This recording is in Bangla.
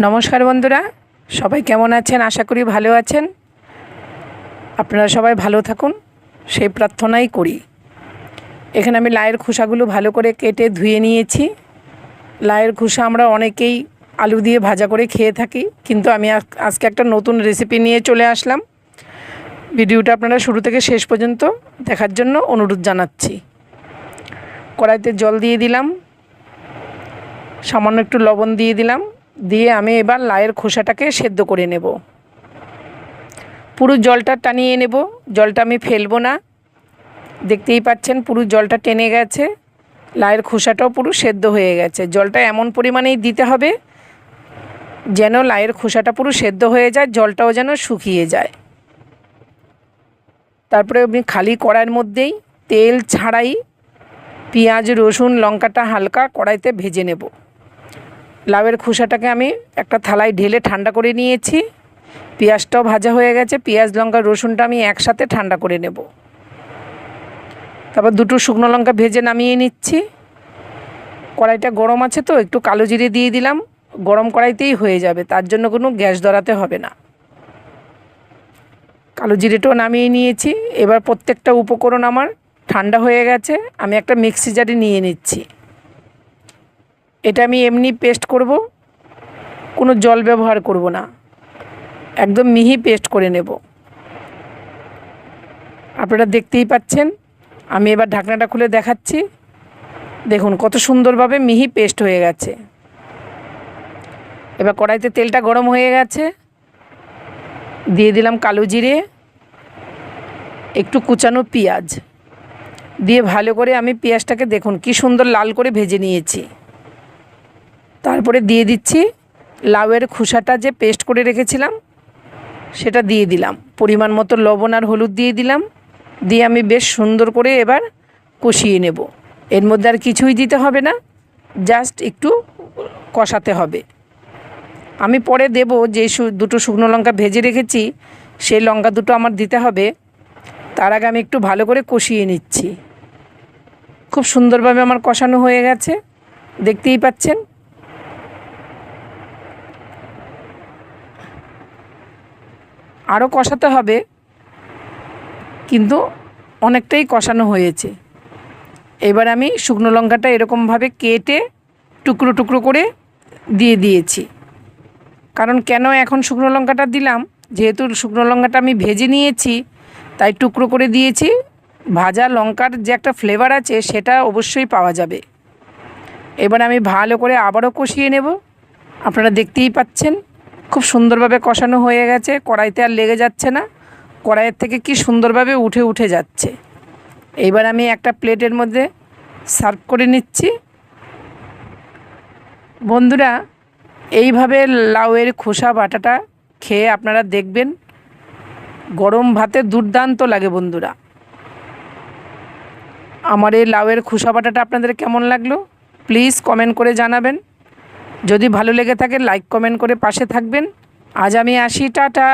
নমস্কার বন্ধুরা, সবাই কেমন আছেন? আশা করি ভালো আছেন। আপনারা সবাই ভালো থাকুন সেই প্রার্থনাই করি। এখানে আমি লাউয়ের খোসাগুলো ভালো করে কেটে ধুয়ে নিয়েছি। লাউয়ের খোসা আমরা অনেকেই আলু দিয়ে ভাজা করে খেয়ে থাকি, কিন্তু আমি আজকে একটা নতুন রেসিপি নিয়ে চলে আসলাম। ভিডিওটা আপনারা শুরু থেকে শেষ পর্যন্ত দেখার জন্য অনুরোধ জানাচ্ছি। কড়াইতে জল দিয়ে দিলাম, সামান্য একটু লবণ দিয়ে দিলাম, দিয়ে আমি এবার লাউয়ের খোসাটাকে সেদ্ধ করে নেব। পুরো জলটা টানিয়ে নেব, জলটা আমি ফেলবো না। দেখতেই পাচ্ছেন পুরো জলটা টেনে গেছে, লাউয়ের খোসাটাও পুরো সেদ্ধ হয়ে গেছে। জলটা এমন পরিমাণেই দিতে হবে যেন লাউয়ের খোসাটা পুরো সেদ্ধ হয়ে যায়, জলটাও যেন শুকিয়ে যায়। তারপরে আমি খালি কড়াইয়ের মধ্যেই তেল ছাড়াই পেঁয়াজ রসুন লঙ্কাটা হালকা কড়াইতে ভেজে নেব। লাউয়ের খোসাটাকে আমি একটা থালায় ঢেলে ঠান্ডা করে নিয়েছি। পেঁয়াজটাও ভাজা হয়ে গেছে, পেঁয়াজ লঙ্কা রসুনটা আমি একসাথে ঠান্ডা করে নেব। তারপর দুটো শুকনো লঙ্কা ভেজে নামিয়ে নিচ্ছি। কড়াইটা গরম আছে তো একটু কালো জিরে দিয়ে দিলাম, গরম কড়াইতেই হয়ে যাবে, তার জন্য কোনো গ্যাস ধরাতে হবে না। কালো জিরেটাও নামিয়ে নিয়েছি। এবার প্রত্যেকটা উপকরণ আমার ঠান্ডা হয়ে গেছে, আমি একটা মিক্সি জারে নিয়ে নিচ্ছি। এটা আমি এমনি পেস্ট করব, কোনো জল ব্যবহার করব না, একদম মিহি পেস্ট করে নেব। আপনারা দেখতেই পাচ্ছেন। আমি এবার ঢাকনাটা খুলে দেখাচ্ছি। দেখুন কত সুন্দরভাবে মিহি পেস্ট হয়ে গেছে। এবার কড়াইতে তেলটা গরম হয়ে গেছে, দিয়ে দিলাম কালো জিরে, একটু কুচানো পেঁয়াজ দিয়ে ভালো করে আমি পেঁয়াজটাকে দেখুন কি সুন্দর লাল করে ভেজে নিয়েছি। তারপরে দিয়ে দিচ্ছি লাউয়ের খোসাটা যে পেস্ট করে রেখেছিলাম সেটা দিয়ে দিলাম, পরিমাণ মতো লবণ আর হলুদ দিয়ে দিলাম, দিয়ে আমি বেশ সুন্দর করে এবার কষিয়ে নেব। এর মধ্যে আর কিছুই দিতে হবে না, জাস্ট একটু কষাতে হবে। আমি পরে দেব যে দুটো শুকনো লঙ্কা ভেজে রেখেছি সেই লঙ্কা দুটো আমার দিতে হবে। তার আগে আমি একটু ভালো করে কষিয়ে নিচ্ছি। খুব সুন্দরভাবে আমার কষানো হয়ে গেছে, দেখতেই পাচ্ছেন। আরও কষাতে হবে, কিন্তু অনেকটাই কষানো হয়েছে। এবার আমি শুকনো লঙ্কাটা এরকমভাবে কেটে টুকরো টুকরো করে দিয়ে দিয়েছি। কারণ কেন এখন শুকনো লঙ্কাটা দিলাম, যেহেতু শুকনো লঙ্কাটা আমি ভেজে নিয়েছি তাই টুকরো করে দিয়েছি। ভাজা লঙ্কার যে একটা ফ্লেভার আছে সেটা অবশ্যই পাওয়া যাবে। এবার আমি ভালো করে আবারও কষিয়ে নেব। আপনারা দেখতেই পাচ্ছেন খুব সুন্দরভাবে কষানো হয়ে গেছে, কড়াইতে আর লেগে যাচ্ছে না, কড়াইয়ের থেকে কি সুন্দরভাবে উঠে উঠে যাচ্ছে। এইবার আমি একটা প্লেটের মধ্যে সার্ভ করে নিচ্ছি। বন্ধুরা, এইভাবে লাউয়ের খোসা বাটাটা খেয়ে আপনারা দেখবেন গরম ভাতে দুর্দান্ত লাগে। বন্ধুরা, আমার এই লাউয়ের খোসা বাটাটা আপনাদের কেমন লাগলো প্লিজ কমেন্ট করে জানাবেন। যদি ভালো লেগে থাকে লাইক কমেন্ট করে পাশে থাকবেন। আজ আমি আসি, টাটা।